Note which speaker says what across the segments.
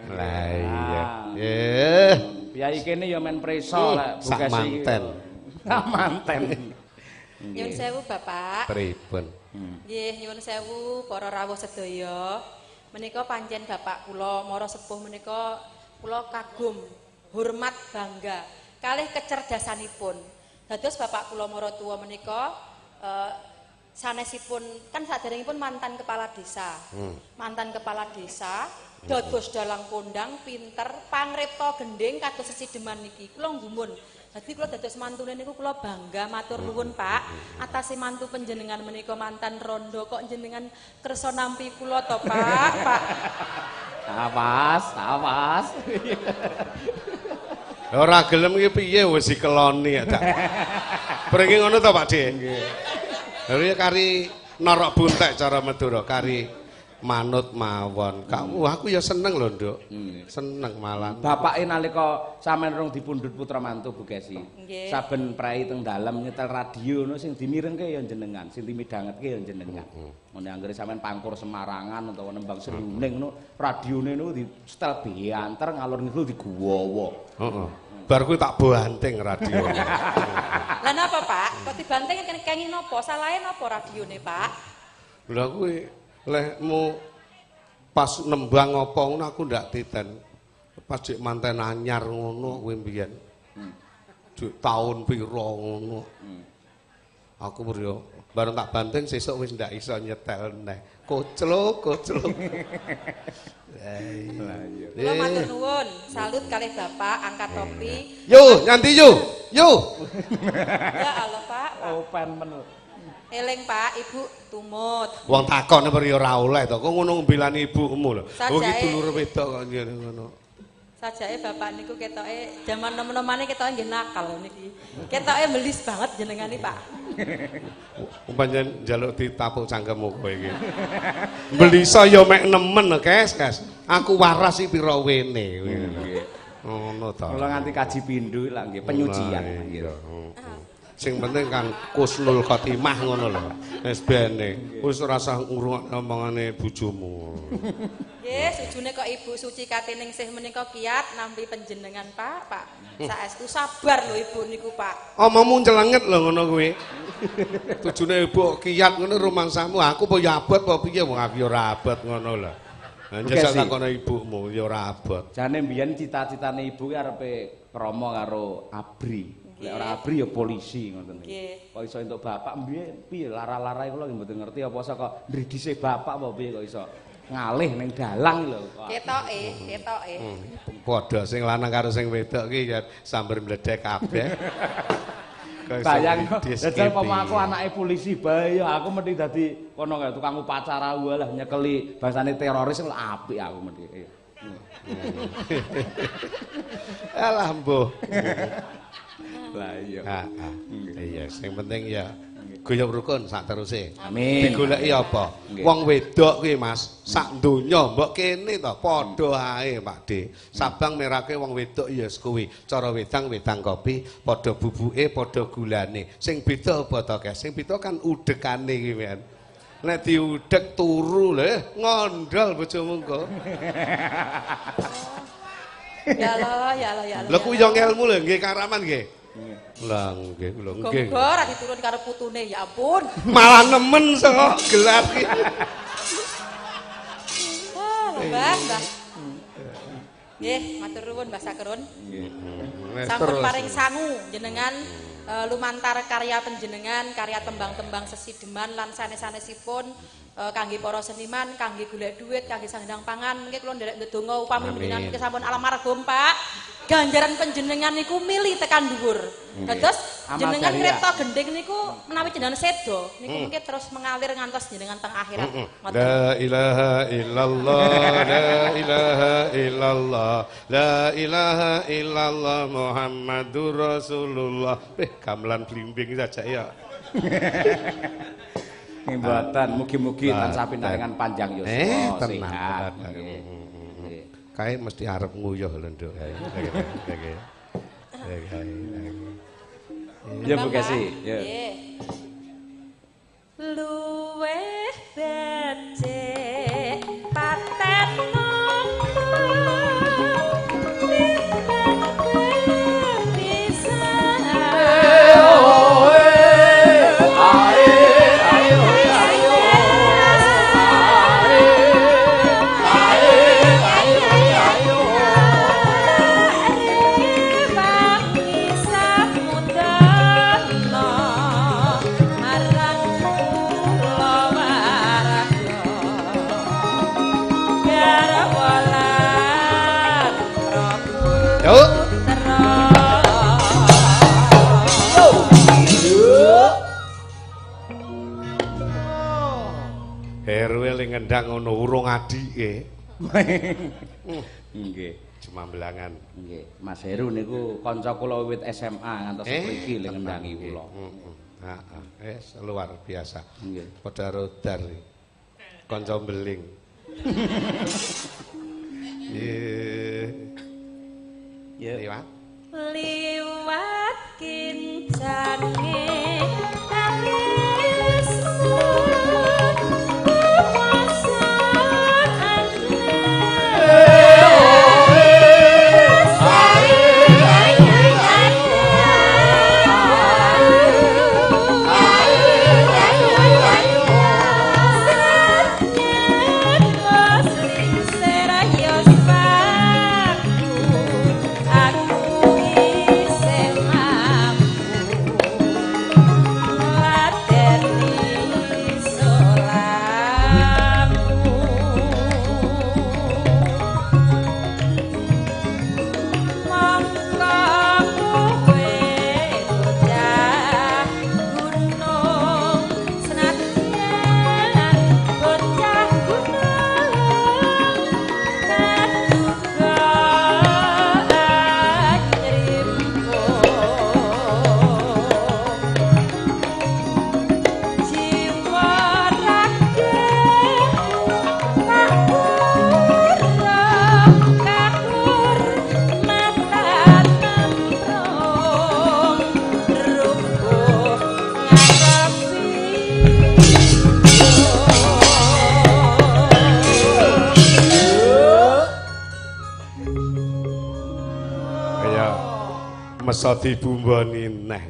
Speaker 1: Lah iya.
Speaker 2: Piyai kene ya men preso lek
Speaker 1: sak manten.
Speaker 2: Sak manten.
Speaker 3: Nyuwun sewu Bapak.
Speaker 1: Pripun?
Speaker 3: Nggih, nyuwun sewu para rawuh sedaya. Menika pancen Bapak kula Mara Sepuh menika kula kagum, hormat, bangga kalih kecerdasanipun. Dados Bapak kula Mara Tuwa menika sanesipun kan saderengipun mantan kepala desa. Mantan kepala desa, dados dalang kondang, pinter, pangripta gending kados sesideman niki. Kula nggumun. Dadi kula dados mantune niku kula bangga matur nuwun Pak atas mantu panjenengan menika mantan rondo kok jenengan kersa nampi kula to Pak. Pak.
Speaker 2: Awas.
Speaker 1: Ora gelem iki piye wis dikeloni ya, Dak. Brengi ngono to Pak Dik? Nggih. Lha kari norok buntek cara Madura, kari manut mawon. Aku ya seneng lho, Nduk. Seneng malah.
Speaker 2: Bapake nalika sampean rung dipundhut putra mantu Bu Gesi.
Speaker 3: Nggih.
Speaker 2: Saben prei teng dalem nyetel radio ngono sing dimirengke ya jenengan, sing dimidhangetke ya jenengan. Ngene anggere sampean pangkur Semarangan utawa nembang Sriuning ngono, radione niku di setel bianter ngalor ngidul diguwowo.
Speaker 1: Heeh. Bar kuwi tak banting radio.
Speaker 3: Lah napa Pak? Kok dibanting kenging napa? Salahe napa radione Pak?
Speaker 1: Lah kuwi lekmu pas nembang apa ngono aku ndak titen. Pas dik manten anyar ngono kuwi mbiyen. Dik taun pira ngono. Aku mryo bareng tak banting sesuk wis ndak iso nyetel neh. Kocluk.
Speaker 3: Kula matur nuwun, salut kalih Bapak angkat topi.
Speaker 1: Yo, nyanti yo. Yo.
Speaker 3: Ya Allah Pak.
Speaker 2: Open menu.
Speaker 3: Eling Pak, Ibu tumut.
Speaker 1: Wong takon ya ora oleh to. Kok ngono ngembilani ibumu lho. Oh iki
Speaker 3: Sajake-
Speaker 1: dulur wedok kok ngene ngono.
Speaker 3: Sajake Bapak niku ketoke jaman nom-nomane ketoke nggih nakal niki. Ketoke melis banget jenengane Pak.
Speaker 1: Panjen njaluk ditapuk cangkemmu kowe iki. Belisa ya mek nemen, Kes. Aku waras iki pira wene. Ngono to.
Speaker 2: Kula nganti kaji pindho lah nggih penyucian.
Speaker 1: Iya. Sing penting kan kusnul khotimah ngono lho. Wis bene. Wis ora usah ngrungokno omongane bojomu.
Speaker 3: Nggih, sujune kok Ibu suci katining sih menika kiat nampi panjenengan Pak. Saestu sabar lho Ibu niku Pak.
Speaker 1: Omongmu celenget lho ngono kuwi. Tujune ibu kiat ngono rumangsamu. Aku apa ya abot apa piye wong aku ya ora abot ngono lho. Lah njajal takono ibumu ya ora abot.
Speaker 2: Jane mbiyen cita-citane ibu ki arepe krama karo ABRI. Lek ora ABRI ya polisi ngoten niku.
Speaker 3: Nggih.
Speaker 2: Kok iso entuk bapak mbiyen piye lara-larae kula mboten ngerti apa saka ndridise bapak apa piye kok iso ngalih ning dalang lho.
Speaker 3: Ketoke.
Speaker 1: Padha sing lanang karo sing wedok ki ya sambar mledek kabeh.
Speaker 2: Bayang jajal pama aku anake polisi bae aku mesti dadi kono kae tukang upacara walah nyekeli bangsane teroris lho apik aku mesti.
Speaker 1: Alah mbuh.
Speaker 2: Lah iya.
Speaker 1: Iya, sing penting ya guyub rukun sak teruse.
Speaker 2: Amin.
Speaker 1: Digoleki apa? Wong wedok kuwi Mas, sak donya mbok kene to padha ae Pakde. Sabang merake wong wedok ya kuwi. Cara wedang kopi, padha bubuke, padha gulane. Sing beda apa to, Guys? Sing beda kan udekane kuwi, men. Nek diudek turu lho, ngondol bojomu engko.
Speaker 3: Ya Allah.
Speaker 1: Lha kuwi yo ngelmu lho nggih karaman nggih. Lah nggih kula nggih.
Speaker 3: Gonggo ora diturun karo putune ya ampun.
Speaker 1: Malah nemen sok gelar iki.
Speaker 3: Mbah. Nggih, matur nuwun Mbah Sakerun.
Speaker 1: Nggih.
Speaker 3: Sampun paring sangu jenengan lumantar karya panjenengan, karya tembang-tembang sesideman lan sanes-sanesipun kangge para seniman, kangge golek duit, kangge sandang pangan. Mengke kula nderek ndedonga upami panjenengan niki sampun alamargum, Pak. Ganjaran panjenengan niku mili tekan dhuwur. Dados jenengan ngripta gending niku menawi jenengan sedo niku mungkin terus mengalir ngantos jenengan teng akhirat.
Speaker 1: La ilaha illallah, la ilaha illallah, la ilaha illallah Muhammadur Rasulullah. Gamelan blimbing saja ya.
Speaker 2: Mboten, mugi-mugi tansah pinaringan panjang yuswa sehat.
Speaker 1: Kae mesti arep nguyuh lho, Nduk.
Speaker 2: Ya Bu Kesi, ya.
Speaker 3: Luweh becik paten nopo
Speaker 1: ngendang ngono urung adike.
Speaker 2: Nggih.
Speaker 1: Jumambelangan.
Speaker 2: Nggih. Mas Heru niku kanca kula wiwit SMA ngantos mriki ngendangi kula.
Speaker 1: Heeh. Luar biasa.
Speaker 2: Nggih.
Speaker 1: Padha rodar. Kanca beling.
Speaker 2: Ya.
Speaker 1: Liwat.
Speaker 3: Liwat kincane tangismu kuwasan
Speaker 1: mesa dibumboni neh.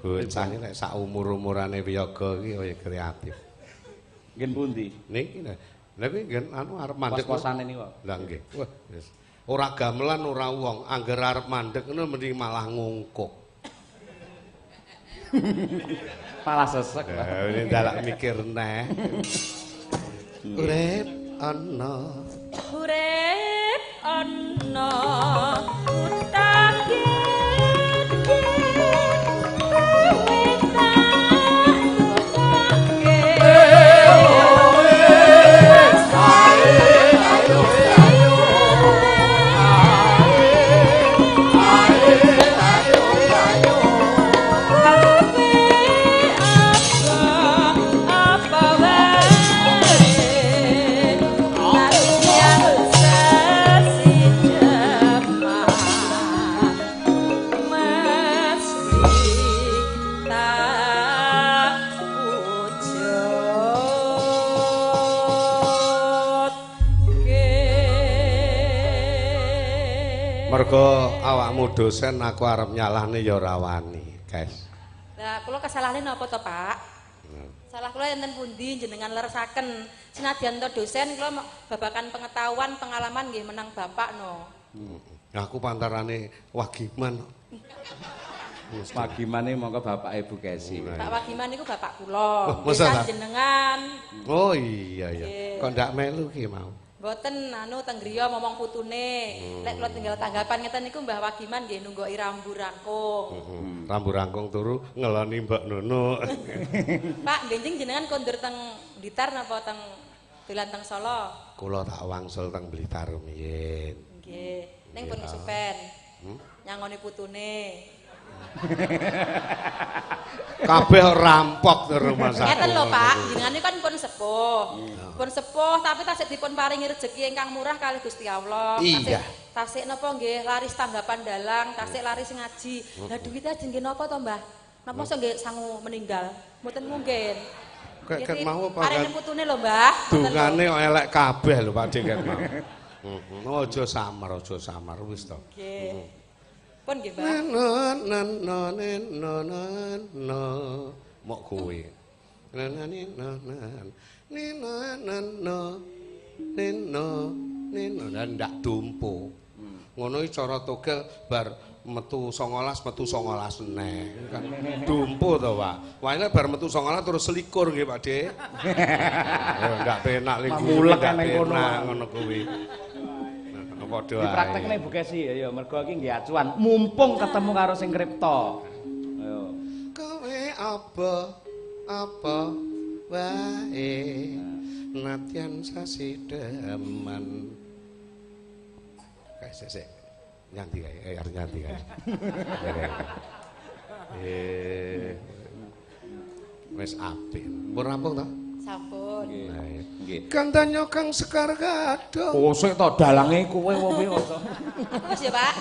Speaker 1: Bocah iki nek sak umur-umurane wiyaga iki kaya kreatif.
Speaker 2: Ngen pundi?
Speaker 1: Niki lho. Lha kuwi ngen anu arep mandeg
Speaker 2: kos-kosane niku.
Speaker 1: Lah nggih. Wah, wis. Ora gamelan ora wong, angger arep mandeg ngono mending malah ngungkuk.
Speaker 2: Malah sesek.
Speaker 1: Ini dalak mikir neh. Urip ana
Speaker 3: utake
Speaker 1: mergo awakmu dosen aku arep nyalahne ya ora wani, guys.
Speaker 3: Lah kula kesalahane napa to, Pak? Salah kula enten pundi jenengan leresaken. Senadyan to dosen kula babakan pengetahuan, pengalaman nggih menang Bapak no.
Speaker 1: Aku pantarane Wagiman.
Speaker 2: Wagiman iki mongko bapak Ibu Kesi.
Speaker 3: Pak Wagiman niku bapak kula.
Speaker 1: Masa
Speaker 3: jenengan.
Speaker 1: Oh iya iya. Kok ndak melu ki mau?
Speaker 3: Mboten anu teng griya momong putune. Lek kula tinggal tanggapan ngeten niku Mbah Wagiman nggih nunggoki rambu rangkung.
Speaker 1: Rambu rangkung turu ngeloni Mbak Nono.
Speaker 3: Pak, benjing jenengan kondur teng Blitar napa teng dolan teng Solo?
Speaker 1: Kula tak wangsul teng Blitar rumiyin.
Speaker 3: Nggih. Ning pun kesupen. Nyangoni putune.
Speaker 1: Kabeh rampok te rumah sakit.
Speaker 3: Ngeten lho Pak, jenengan niku kan pun sepuh. Pun sepuh tapi tasik dipun paringi rejeki ingkang murah kalih Gusti Allah.
Speaker 1: Iya.
Speaker 3: Tasik napa nggih laris tanggapan dalang, tasik laris ngaji. Lah duwite jenenge napa to, Mbah? Napa iso nggih sangu meninggal? Mboten mungkin.
Speaker 1: Kayak mau apa?
Speaker 3: Arene putune lho, Mbah.
Speaker 1: Dungane kok elek kabeh lho Pak Dik mau. Aja samar wis to.
Speaker 3: Nggih. Pun nggih, Mbah.
Speaker 1: Mok kowe. Dan ndak dumpo. Ngono iki cara togel bar metu 19 neh. Kan dumpo to, Pak. Wae bar metu 19 terus selikur nggih, Pak Dik. Ndak penak lek
Speaker 2: mulek nang kono
Speaker 1: ngono kuwi. Padha ae.
Speaker 2: Dipraktekne Ibu Kesi ya mergo iki nggih acuan. Mumpung ketemu karo sing kripto. Ayo.
Speaker 1: Kowe apa wae Natyan sasideman. Kae sik. Nyanti kae, arep nyanti kae. Wis apik. Pun rampung to?
Speaker 3: Sampun.
Speaker 2: Nggih.
Speaker 1: Kandanyo kang sekar kadang.
Speaker 2: Oh, sik to dalange kowe wae kok.
Speaker 3: Terus ya, Pak.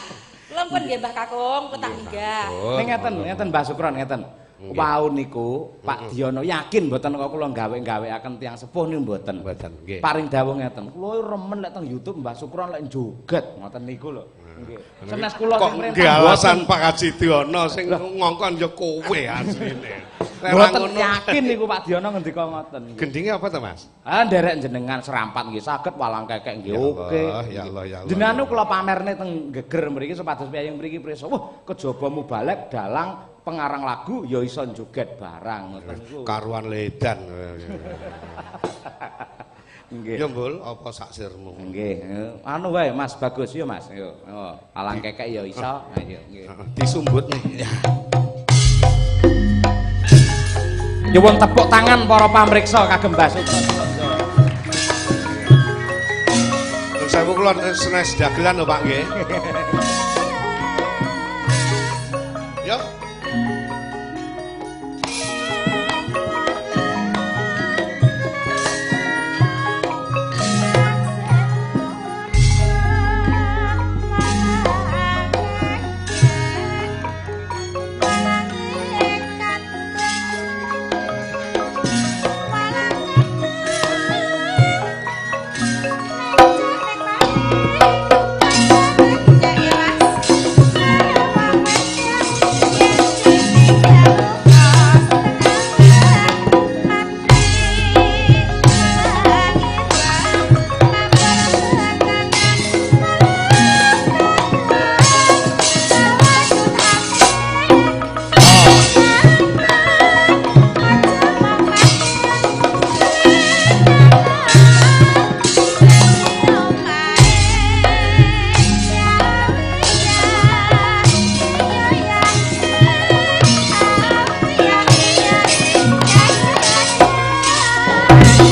Speaker 3: Kula pun nggih Mbah Kakung, petang minggah.
Speaker 2: Ning ngeten Mbah Sukron ngeten. Wau niku Pak Diono yakin mboten kok kula gawe-gaweaken tiyang sepuh niku mboten.
Speaker 1: Mboten, nggih.
Speaker 2: Paring dawuh ngeten. Kula remen lek teng YouTube Mbah Sukron lek joget ngoten niku lho. Nggih. Senes kula
Speaker 1: kok nggih alasan Pak Haji Diono sing ngongkon ya kowe asline.
Speaker 2: Mboten yakin niku Pak Diono ngendika ngoten.
Speaker 1: Gendinge apa to, Mas?
Speaker 2: Ah nderek jenengan serampat nggih saged walang kekek nggih oke.
Speaker 1: Ya Allah ya Allah.
Speaker 2: Jenengan kula pamerne teng geger mriki supados piyayeng mriki prisa. Wah, kejaba mubalek dalang pengarang lagu ya iso joget barang ngoten niku.
Speaker 1: Karuan ledan.
Speaker 2: Nggih.
Speaker 1: Ya mbul apa sak sirmu?
Speaker 2: Nggih. Anu wae Mas bagus yo Mas. Yo. Oh, walang kekek ya iso. Ayo nggih.
Speaker 1: Disumbut nih.
Speaker 2: Nyuwun tepuk tangan para pamriksa kagem Mbah Sukron.
Speaker 1: Terus saya kula senes dagelan lho Pak nggih. Yo.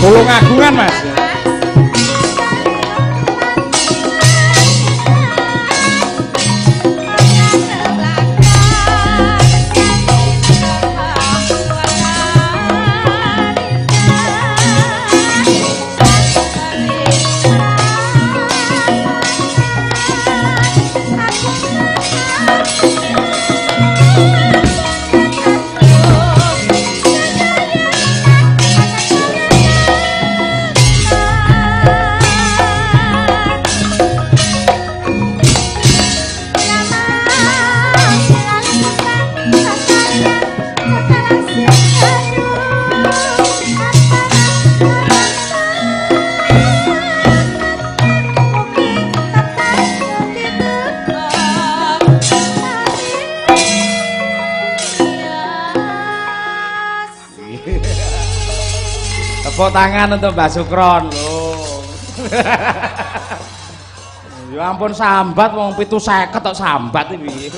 Speaker 2: Tulung agungan Mas. Tepuk tangan untuk Mbak Sukron lho. Ya ampun sambat wong 750 tok sambat iki.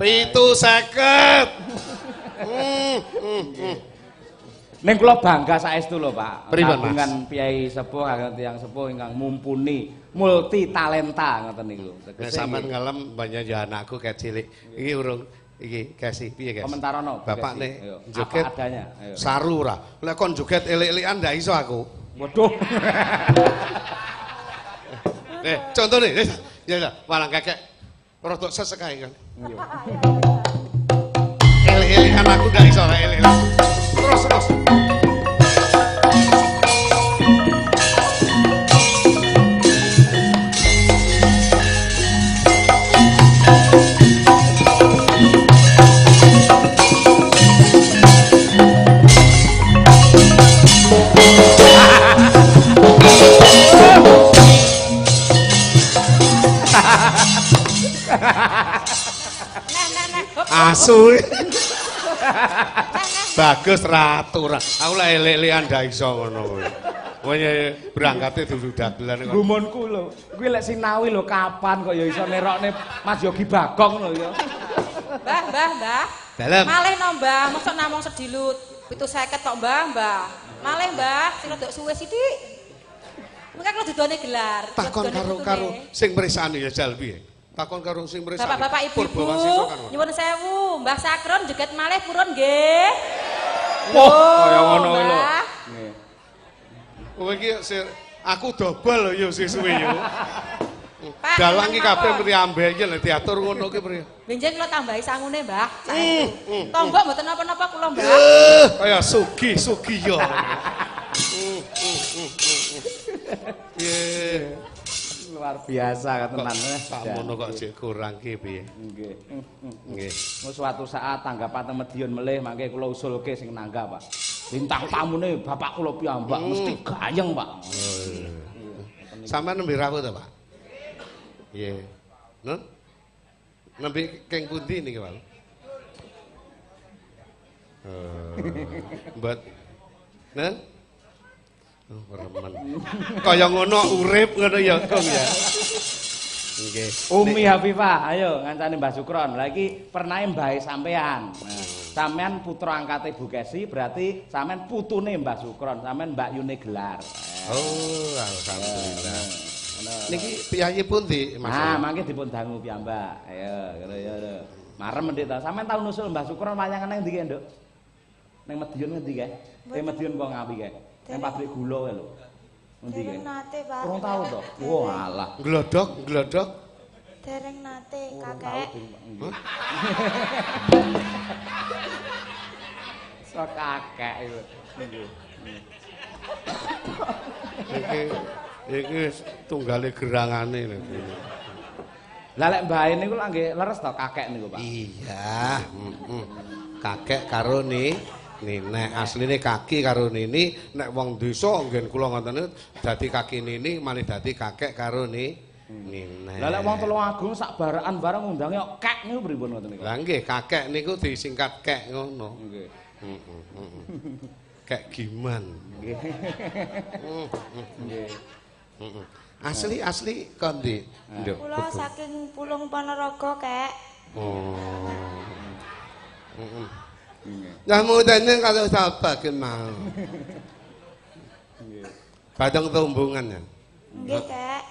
Speaker 1: 750.
Speaker 2: Ning kula bangga saestu lho, Pak.
Speaker 1: Pripun, Mas?
Speaker 2: Kagungan piyai sepuh kagem tiyang sepuh ingkang mumpuni, multi talenta ngoten niku.
Speaker 1: Nek sampean ngelem banyak ya anakku kayak cilik. Iki urung iki kasih piye guys?
Speaker 2: Komentarono.
Speaker 1: Bapak nih joget
Speaker 2: apa adanya. Ayo.
Speaker 1: saru ora. Lek kon joget elik-elikan ndak iso aku.
Speaker 2: Waduh.
Speaker 1: Contoh nih. Ya walang kakek. Rodok sesekae kan. Elik-elikan aku ndak iso lek elik-elik. Terus. Asu. Bagus raturan. Aku lek elek-elekan ndak iso ngono kuwi. Kowe berangkate dudu dagelan kok.
Speaker 2: Gumunku lho. Kuwi lek sinawi lho kapan kok ya iso nerokne Mas Yogi Bagong lho ya.
Speaker 3: Mbah.
Speaker 1: Dalem.
Speaker 3: Malih no Mbah, mosok namung sedilut. 750 tok, Mbah. Malih, Mbah, sing rada suwe sithik. Mengko kalau didone gelar.
Speaker 1: Takon karo sing mresani ya jal piye? Takon karo sing mresani.
Speaker 3: Bapak-bapak Ibu-ibu, nyuwun sewu, Mbah Sakron jeget malih purun nggih.
Speaker 2: Wah, kaya ngono lho.
Speaker 3: Nggih.
Speaker 1: Kowe iki aku dobel lho ya suwe yo.
Speaker 3: Pak,
Speaker 1: dalang iki kabeh mesti ambek iki lho diatur ngono ki priye.
Speaker 3: Benjing kula tambahi sangune, Mbah. Tonggo mboten napa-napa kula, Mbah.
Speaker 1: Kaya sugi yo.
Speaker 2: Luar biasa tenan.
Speaker 1: Sakmono kok jek kurang ki piye?
Speaker 2: Nggih.
Speaker 1: Nggih.
Speaker 2: Suatu saat tanggapan Medion melih mangke kula usulke sing nanggap, Pak. Bintang tamune bapak kula piyambak mesti gayeng, Pak.
Speaker 1: Sampeyan nembe rawuh to, Pak? Nggih. Nun? Nembe keng pundi niki, Pak? Mbet. Nun? Remen. Kaya ngono urip ngono ya, Kong ya. Nggih.
Speaker 2: Umi Hafifah, ayo ngancani Mbah Sukron. Lah iki pernahe mbahe sampean. Sampean putra angkate Bu Kesi, berarti sampean putune Mbah Sukron, sampean Mbak Yune gelar.
Speaker 1: Oh, alhamdulillah. Niki piyayi pundi, Mas?
Speaker 2: Nah, mangke dipun dangu piyambak. Ayo, ngono ya. Marem ndek ta. Sampean tau nusul Mbah Sukron wayangan nang ndi ke, Nduk? Ning Medion ngendi ke? Medion apa Ngawi ke? Ning pabrik gula kae lho. Ngendi ke?
Speaker 4: Dereng nate, Pak.
Speaker 2: Kurang tahu to. Wah, alah.
Speaker 1: Glodok.
Speaker 4: Dereng nate, Kakek.
Speaker 2: Sok kakek iku.
Speaker 1: Iki tunggale gerangane lho.
Speaker 2: Lah lek mbahe niku lak nggih leres to kakek niku, Pak.
Speaker 1: Iya, kakek karo Nenek asline kaki karo nini, nek wong desa nggen kula ngoten dadi kaki nini malih dadi kakek karo Nenek.
Speaker 2: Lah lek wong Tulungagung sak baraan bareng undange kok kek niku pripun ngoten niku?
Speaker 1: Lah nggih, kakek niku disingkat kek ngono.
Speaker 2: Nggih.
Speaker 1: Kek Giman.
Speaker 2: Nggih. Nggih.
Speaker 1: Asli kondi. Nduk.
Speaker 4: Kula saking Pulung Ponorogo, Kek.
Speaker 1: Oh. Namu dene kalau sapa ki mau.
Speaker 2: Nggih.
Speaker 1: Badang tumbungan ya.
Speaker 4: Nggih, Kek.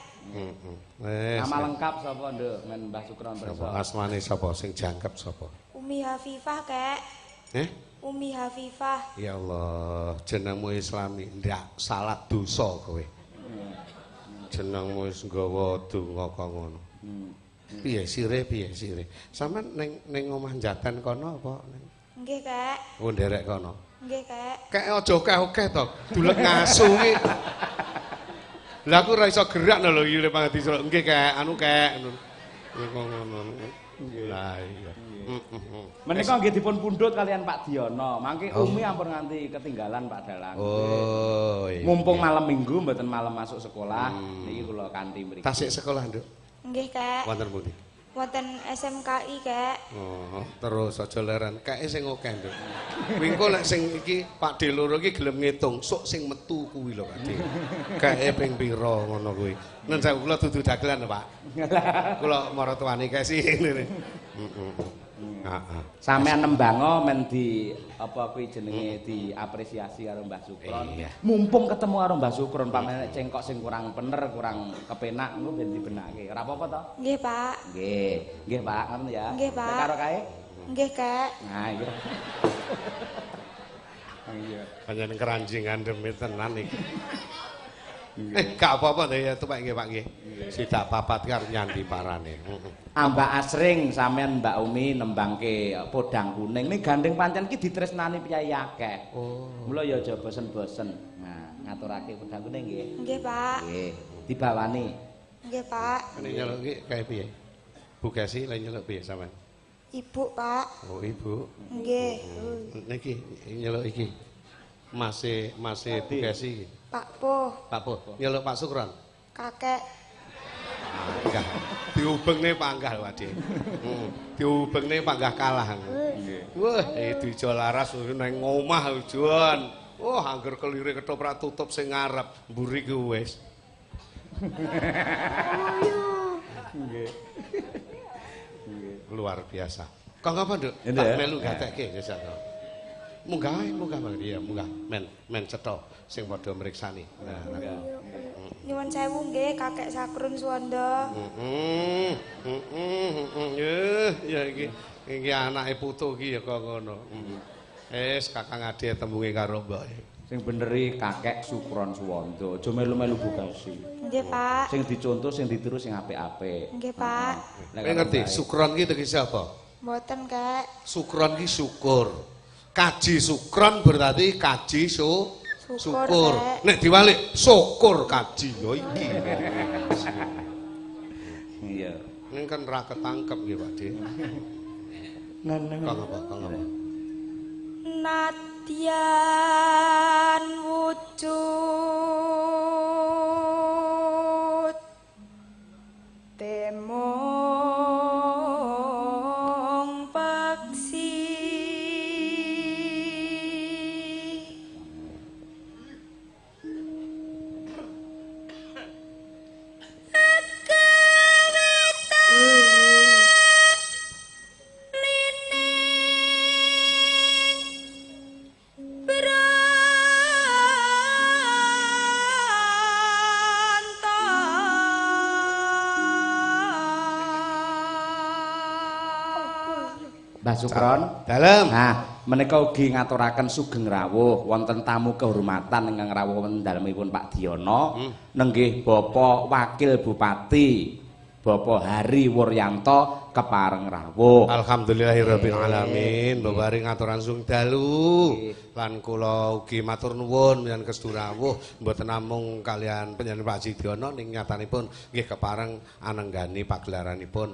Speaker 2: Nama lengkap sapa, Nduk? Men Mbah Sukron Preso.
Speaker 1: Sapa asmane sapa sing jangkep sapa?
Speaker 4: Umi Hafifah, Kek. Umi Hafifah.
Speaker 1: Ya Allah, jenengmu Islami ndak salah dosa kowe. Jenengmu wis nggawa donga kok ngono. Piye sire? Sampeyan ning omah Jaten kono apa?
Speaker 4: Nggih, Kek.
Speaker 1: Oh, nderek kono.
Speaker 4: Nggih, Kek.
Speaker 1: Kek aja akeh-akeh to, dulek ngasu ki. Lah aku ora iso gerak lho iki pangati nggih Kek, anu Kek. Ngono. Lah iya.
Speaker 2: Menika nggih dipun pundhut kalian Pak Diono. Mangke Umi ampun nganti ketinggalan Pak Dalang.
Speaker 1: Oh, iya.
Speaker 2: Mumpung malam Minggu mboten malam masuk sekolah, niki kula kanthi mriki.
Speaker 1: Tasik sekolah, Nduk.
Speaker 4: Nggih, Kek.
Speaker 1: Wonten pundi?
Speaker 4: Wonten SMKI, Kek.
Speaker 1: Oh, terus aja leren. Keke sing akeh, Nduk. Wingko lek sing iki Pak D loro iki gelem ngitung, sok sing metu kuwi lho, Pak D. Keke ping pira ngono kuwi. Nen saya kula dudu dagelan, Pak. Kula maratuwani kek sih ngene.
Speaker 2: Sampeyan nembango men di apa kuwi jenenge diapresiasi karo Mbah Sukron. Mumpung ketemu karo Mbah Sukron pamane cengkok sing kurang bener, kurang kepenak ngono ben dibenake. Ora apa-apa to?
Speaker 4: Nggih, Pak.
Speaker 2: Nggih Pak, ngoten ya.
Speaker 4: Nggih, Pak.
Speaker 2: Nek karo kae?
Speaker 4: Nggih, Kek.
Speaker 2: Nah, iya. Iya.
Speaker 1: Panjenengan keranjingan demi tenan iki. Gak apa-apa to ya, Pak nggih, Pak nggih. Sidak papat karo nyandi parane.
Speaker 2: Ambak asring sampean Mbak Umi nembangke podang kuning. Ning gandeng pancen iki ditresnani piyai akeh. Oh. Mula ya aja bosen-bosen. Nah, ngaturake podang kuning nggih.
Speaker 4: Nggih, Pak.
Speaker 2: Nggih, dibawani.
Speaker 4: Nggih, Pak.
Speaker 1: Nek nyeluk iki kaya piye? Bu Kesi lha nyeluk piye sampean?
Speaker 4: Ibu, Pak.
Speaker 1: Oh, Ibu.
Speaker 4: Nggih.
Speaker 1: Niki nyeluk iki. Masih Bu Kesi iki.
Speaker 4: Pak Po.
Speaker 1: Pak Po, nyeluk Pak Sukron.
Speaker 4: Kakek.
Speaker 1: Panggah. Diubengne panggah lho, Ade. Diubengne panggah kalah. Nggih. Wah, dijo laras nang omah Jon. Wah, angger kelire ketoprak tutup sing ngarep, mburi ku wis. Nggih. Luar biasa. Kok apa, Nduk? Tak melu gatekke jasa to. Munggah iya munggah. Men cetha sing padha mriksani. Nah.
Speaker 4: Nyuwun sewu nggih Kakek Sakrun Suwanda.
Speaker 1: Ya iki anake putu iki ya kok ngono. Wis Kakang Ade tembunge karo mboke.
Speaker 2: Sing beneri Kakek Sukron Suwanda. Aja melu-melu bugasi.
Speaker 4: Nggih, Pak.
Speaker 2: Sing dicontoh, sing ditiru sing apik-apik.
Speaker 4: Nggih, Pak.
Speaker 1: Kowe ngerti sukron ki tegese apa?
Speaker 4: Mboten, Kek.
Speaker 1: Sukron ki syukur. Kaji sukron berarti kaji syukur. Nek diwalik syukur kaji yo iki.
Speaker 2: Iya.
Speaker 1: Ning kan ra ketangkep nggih, Pak De. Kang apa?
Speaker 4: Nadyan wujud temong peksi
Speaker 2: Mbah Sukron.
Speaker 1: Dalem.
Speaker 2: Nah, menika ugi ngaturaken sugeng rawuh wonten tamu kehormatan ingkang rawuh wonten dalemipun Pak Diono. Nenggih Bapak Wakil Bupati Bapak Hari Wuryanto kepareng rawuh.
Speaker 1: Alhamdulillahirabbil alamin. Bebaring aturan sung dalu. Lan kula ugi matur nuwun menawi kestu rawuh mboten namung kalian panjenengan Pak Diono ning nyatanipun nggih kepareng anenggani pagelaranipun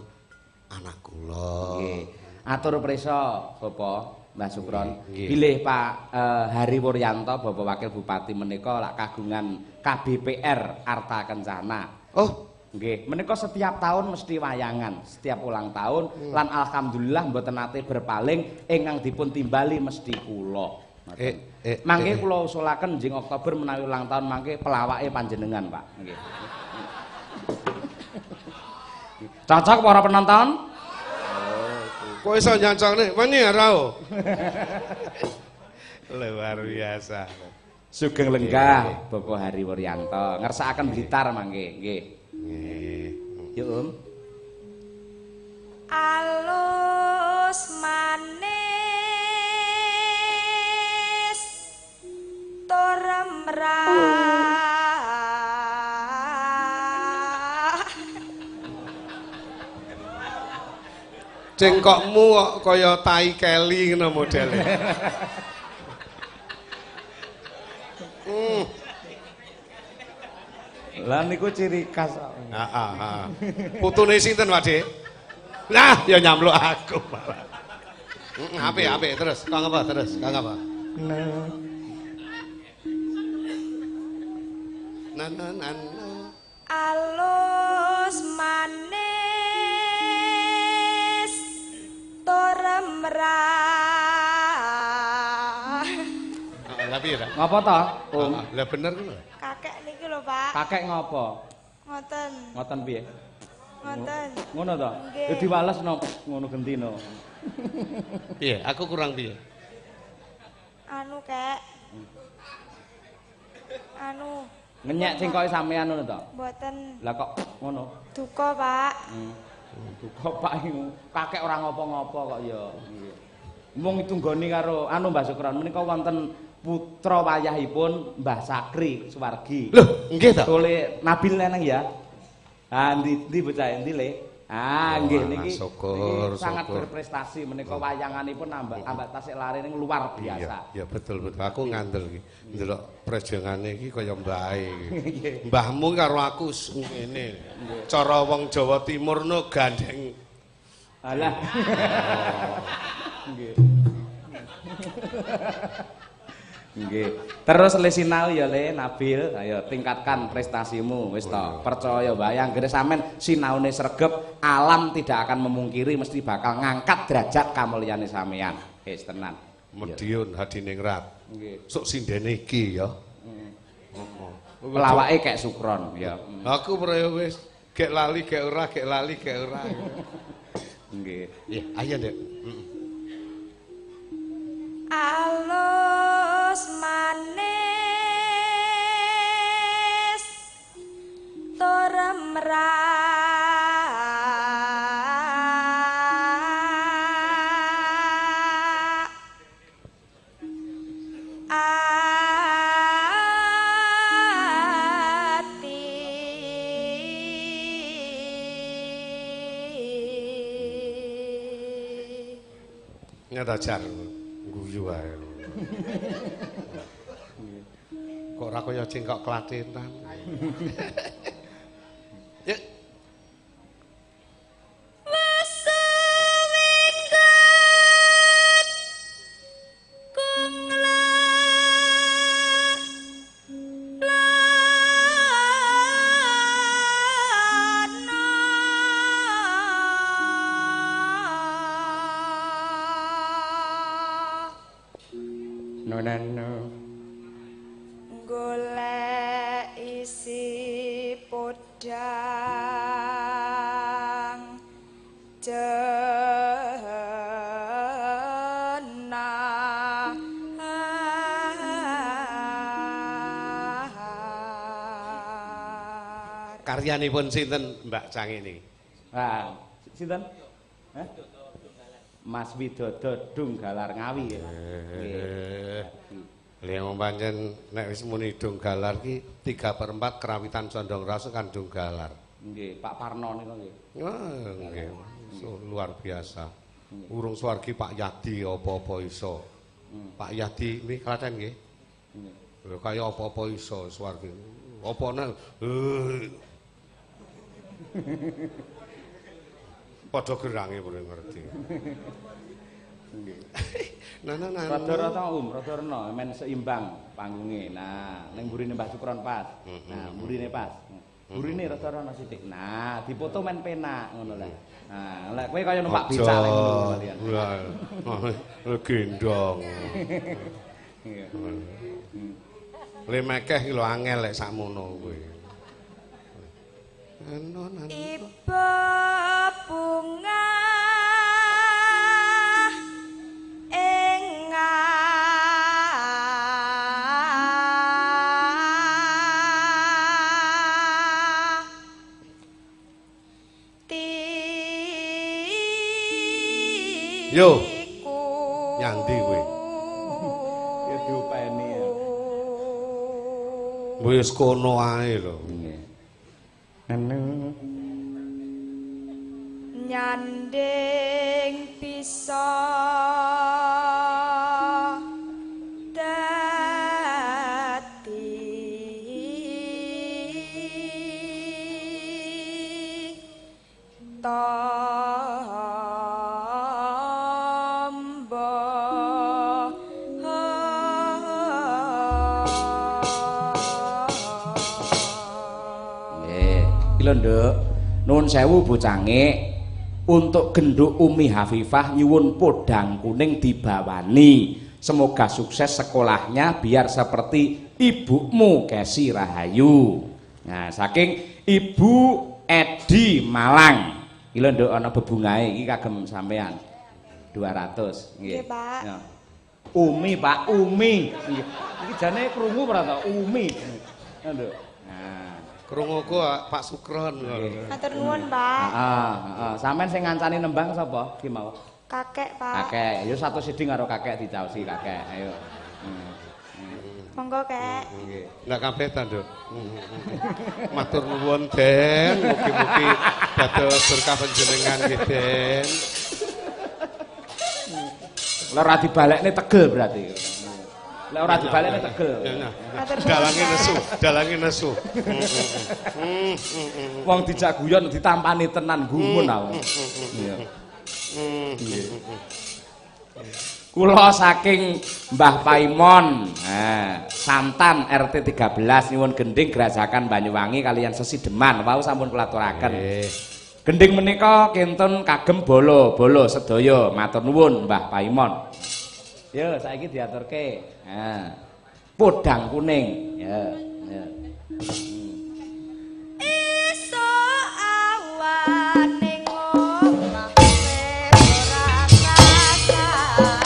Speaker 1: anak kula.
Speaker 2: Nggih. Atur prisa Bapak Mbah Sukron. Bilih Pak Hari Wuryanto Bapak Wakil Bupati menika lak kagungan KBPR Arta Kencana.
Speaker 1: Oh,
Speaker 2: nggih, menika setiap tahun mesti wayangan, setiap ulang tahun lan alhamdulillah mboten nate berpaling ingkang dipun timbali mesti kula. Mangke kula usulaken jeng Oktober menawi ulang tahun mangke pelawake panjenengan, Pak. Nggih. Cocok para penonton?
Speaker 1: kok iso nyancokne? Wengi ora. Luar biasa.
Speaker 2: Sugeng lenggah Bapak Hari Wuryanto. Ngersakaken Blitar mangke, nggih.
Speaker 1: Nggih.
Speaker 2: Yuk,
Speaker 4: alus manis tur mrah
Speaker 1: Cengkokmu kok kaya tai keli ngono modele.
Speaker 2: Lah niku ciri khas.
Speaker 1: Heeh. Putune sinten, Pak Dik? Lah, ya nyamluk aku malah. Apik terus. Kang apa terus? Kang apa? Nan.
Speaker 4: alus manis tur mrah
Speaker 1: Lah piye, Pak?
Speaker 2: Ngapa to?
Speaker 1: Lah bener ngono.
Speaker 4: kakek niki lho Pak
Speaker 2: Kakek ngopo?
Speaker 4: ngoten
Speaker 2: Ngoten piye?
Speaker 4: ngoten
Speaker 2: Ngono to?
Speaker 4: Nggih.
Speaker 2: Ya diwalesno ngono gentino.
Speaker 1: Piye? Aku kurang piye?
Speaker 4: anu kek anu
Speaker 2: Ngenyek cengkoke sampean ngono to?
Speaker 4: mboten
Speaker 2: Lah kok ngono?
Speaker 4: duka Pak
Speaker 2: Duka Pak iku. Kakek ora ngopo-ngopo kok ya. Nggih. Mung ditunggoni karo anu Mbah Sukron menika wonten putra wayahipun Mbah Sakri Suwargi.
Speaker 1: Loh, nggih to?
Speaker 2: Tole Nabil neneng ya. Ah ndi bocah endi le? Ah nggih niki sangat berprestasi menika wayanganipun ambak tasik lare ning luar biasa.
Speaker 1: Iya betul. Aku ngandel iki. Ndelok prejangane iki kaya mbahe iki. Mbahmu karo aku ngene. Cara wong Jawa Timur no gandeng.
Speaker 2: Alah. Nggih. Nggih. Terus le sinau ya le Nabil, ayo tingkatkan prestasimu wis to. Percaya wae anggere sampean sinaune sregep, alam tidak akan memungkiri mesti bakal ngangkat derajat kamulyane sampean. Wis tenan.
Speaker 1: Mediun hadiningrat.
Speaker 2: Nggih.
Speaker 1: Sok sindene iki ya.
Speaker 2: Pelawake kek Sukron ya.
Speaker 1: Aku percaya wis gek lali gek ora, gek lali gek ora.
Speaker 2: Nggih.
Speaker 1: Iya, ayo Ndek.
Speaker 4: alus manis tur
Speaker 1: nyata jar guyu ae. Kok ora kaya cengkok klathetan. Ya.
Speaker 4: golek isi podang jenah
Speaker 1: karyanipun sinten Mbak Cangini?
Speaker 2: Ah, sinten? Hah? Mas Widodo Dunggalar Ngawi ya.
Speaker 1: Lha pancen nek wis muni Dunggalar ki 3/4 kerawitan Condong Raso kan Dunggalar.
Speaker 2: Nggih, Pak Parno niku nggih.
Speaker 1: Wah, nggih. Luar biasa. Urung swargi Pak Yadi apa-apa iso. Pak Yadi niki Klaten nggih. Lho kaya apa-apa iso swargi. Opone padha gerange mrene ngerti. Nggih.
Speaker 2: Rada rena, men seimbang panggunge. Nah, ning mburine Mbah Sukron pas. Nah, mburine pas. Mburine rada rena sithik. Nah, dipoto men penak ngono lah. Nah, lek kowe kaya numpak becak lek ngono kalian.
Speaker 1: Lah, gendong.
Speaker 2: Iya.
Speaker 1: Le mekeh ki lho angel lek sakmono kowe.
Speaker 4: iba bunga
Speaker 1: Yo. Nyandi kowe.
Speaker 2: Ya diopeni ya.
Speaker 1: Wis kono ae lho.
Speaker 4: Nyanding bisa
Speaker 2: Nduk, nuwun sewu bocange untuk genduk Umi Hafifah nyuwun podang kuning dibawani. Semoga sukses sekolahnya biar seperti ibumu Kesi Rahayu. Nah, saking Ibu Edi Malang. Iki lho Nduk ana bebungahe iki kagem sampean. 200 nggih.
Speaker 4: Nggih, Pak.
Speaker 2: Ya. Umi, Pak, Umi. Nggih. Iki jane krungu ora ta? Umi. Ya, Nduk.
Speaker 1: Krunguku Pak Sukron.
Speaker 4: Matur nuwun, Pak.
Speaker 2: Heeh. Sampeyan sing ngancani nembang sapa? Ki mau?
Speaker 4: Kakek, Pak.
Speaker 2: Kakek. Ya satu siding karo kakek dicaosi kakek. Ayo.
Speaker 4: Monggo, Kek.
Speaker 2: Nggih.
Speaker 1: Ndak kabeh ta, Nduk. Matur nuwun, Den. Mugi-mugi dados berkah panjenengan nggih, Den.
Speaker 2: Lha ora dibalekne tegel berarti. Lek ora dibalekne tegel.
Speaker 1: Dalange nesu.
Speaker 2: Wong dijak guyon ditampani tenan gumun awak. Iya. Kula saking Mbah Paimon, Santan RT 13 nyuwun gending Grajakan Banyuwangi kalian Sesideman wau sampun kula aturaken. Gending menika kenten kagem bolo sedaya matur nuwun Mbah Paimon. Yo saiki diaturke. Nah, podang kuning. Ya.
Speaker 4: Esuk awan ning omah ora rasakan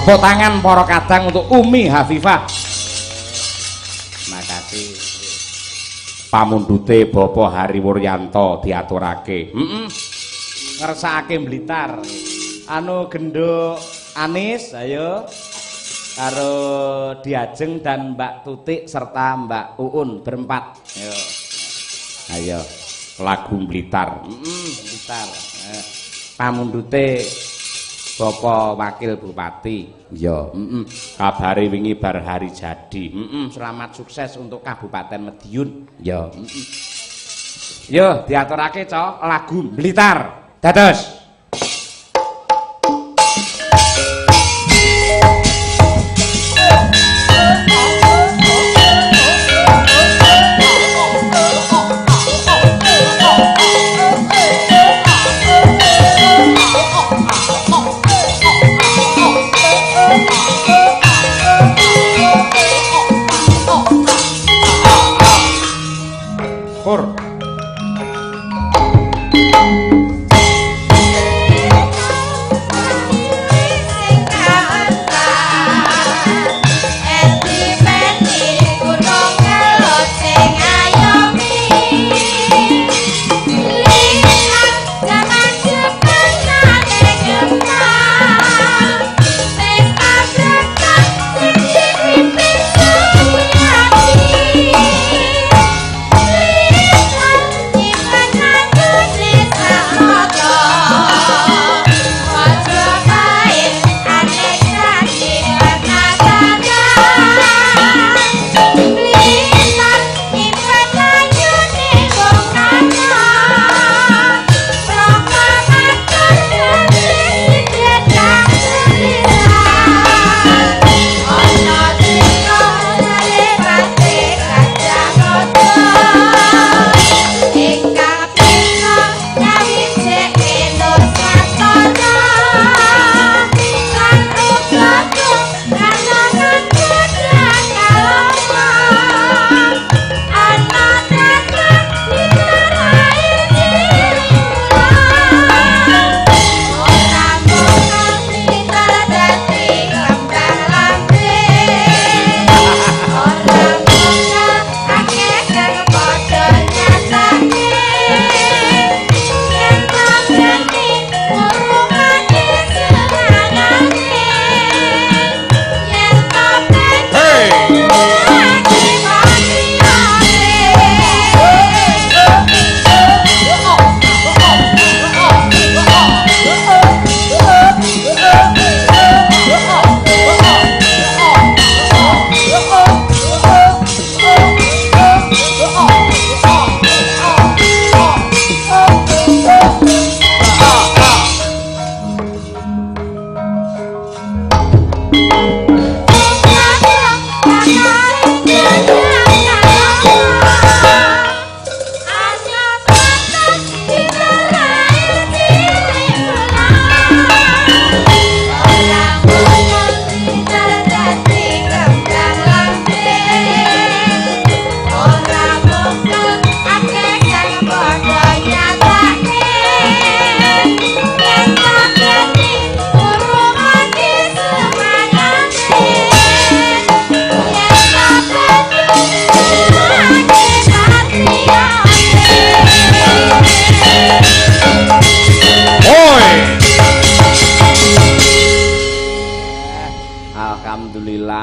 Speaker 2: Tepuk tangan para kadang untuk Umi Hafifah. Makasih. Pamundhute Bapak Hari Wuryanto diaturake. Ngersakake Blitar. Anu gendho Anis, ayo. Karo Diajeng dan Mbak Tutik serta Mbak Uun berempat. Ayo. Ayo. Lagu Blitar. Blitar. Pamundhute Bapak Wakil Bupati. Ya, kabare wingi bar hari jadi. Selamat sukses untuk Kabupaten Madiun. Ya, Yo, diaturake, Cok, lagu Blitar. Dados.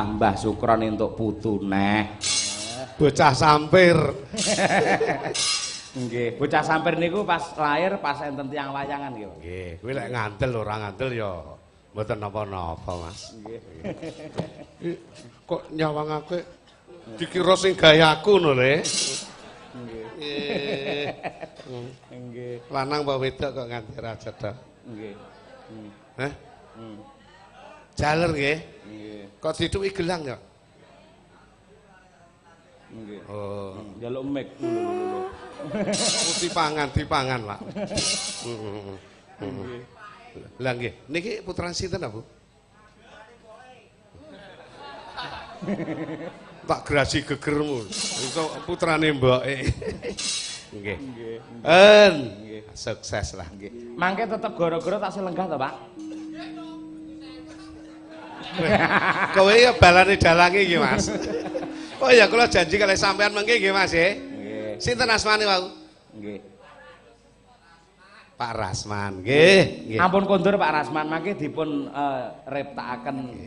Speaker 2: Mbah Sukron entuk putu neh.
Speaker 1: Bocah sampir.
Speaker 2: Nggih, bocah sampir niku pas lahir pas enten tiyang layangan nggih.
Speaker 1: Nggih, kuwi lek ngandel ora ngandel ya mboten napa-napa, Mas.
Speaker 2: Nggih.
Speaker 1: Kok nyawangake dikira sing gayaku ngono le.
Speaker 2: Nggih. Nggih.
Speaker 1: Lanang apa wedok kok nganti ra cedhak?
Speaker 2: Nggih.
Speaker 1: Heh? Jaler nggih.
Speaker 2: Nggih.
Speaker 1: Kok dituki gelang ya?
Speaker 2: Nggih.
Speaker 1: Oh,
Speaker 2: njaluk mic.
Speaker 1: dipangan, Pak. Heeh. Lah nggih, niki putrane sinten, Bu? Tak gerasi gegermu. Iso putrane mboke. Nggih. Nggih. Sukses lah.
Speaker 2: Nggih. Mangke tetep gara-gara tak selenggah to, Pak?
Speaker 1: Kowe ya balane dalange iki, Mas. Oh ya kula janji kalih sampean mengke nggih, Mas nggih.
Speaker 2: Nggih.
Speaker 1: Sinten asmane wau?
Speaker 2: Nggih.
Speaker 1: Pak Rasman, nggih.
Speaker 2: Ampun kondur Pak Rasman, mangke dipun reptakaken